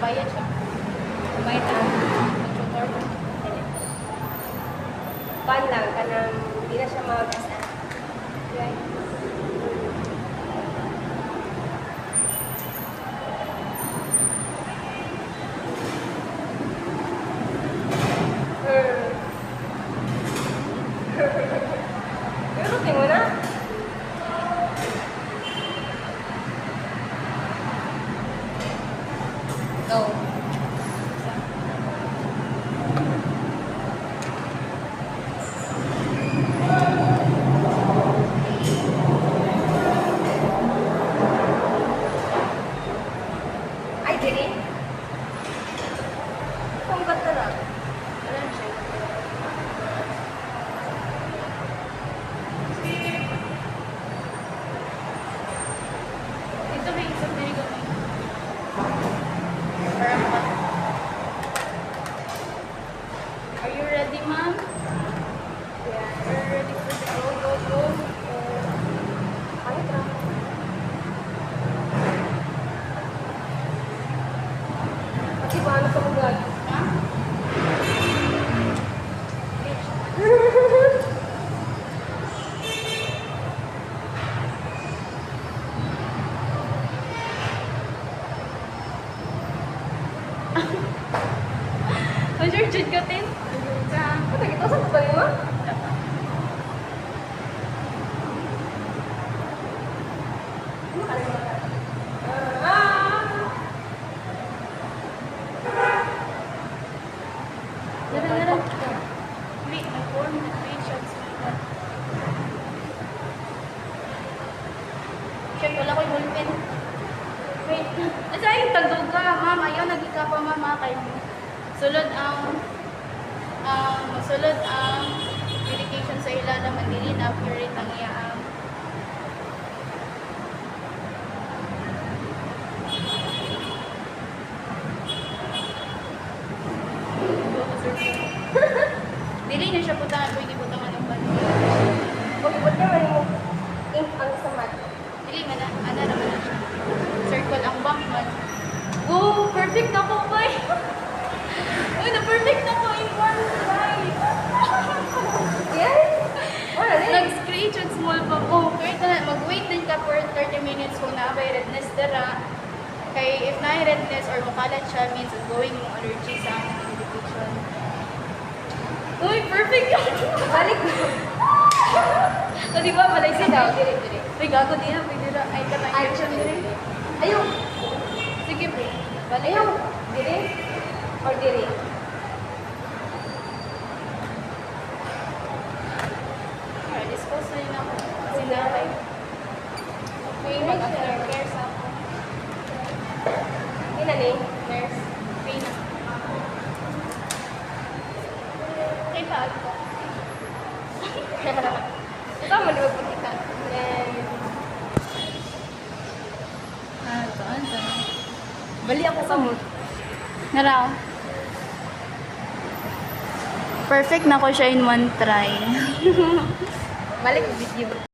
bayad siya. Bayad na. Tutor. Pan lang, kanang hindi na siya mag-asa. Right? Pero tingnan mo na. Go. Ay, dili. Ang ganda lang. Wala na siya. Ito may isang dili kami. Para makat. Are you ready, ma'am? Yeah. Are you ready for the go, go, go? Ano ito? Pati ba ano sa mga Ha? Ang sure ka, Tin? Ano kita sa ba mo? Ano ka na? Dara. Wait, my phone. Wait, shots. Check, wala ko yung ballpen. Wait. Asa yung tagdog ka, ma'am? Ayaw, nagika pa, ma'am, kay mo. Sulod ang medication sa ilalim, mandili na accurate ang iyaang. Dili na siya putangan, pwede putangan ng balo. Huwag naman mo ink ang samat. Dili man na, ano naman na siya. Circle ang bank man. Oh, perfect na po, boy! Uy, na-perfect na po in one try! Yes? Wala rin. Nag-scratch and small pa po. Kahit na, mag-wait din ka for 30 minutes kung na-abay redness dara. Kay if na-redness or makalat siya, means going mo allergy sa medication. Uy, perfect ka! Balik mo. So, di ba, malay Sige siya daw, dili. Uy, gago din na, pwede na. Ay, katang Ay, injection din. Ayaw. Sige, pre. Balik. Ayaw. Dili? Or dili? Alright, dispose na yun ako. Kasi nakay. Okay, mag-aftercare sa ako. Hindi na ni. Nurse. Pain. Okay, paag ko. Ikaw mo naman puti ka. Then, Ito. bali ako sa mood. Naraw. Perfect na ko siya in one try. Balik video.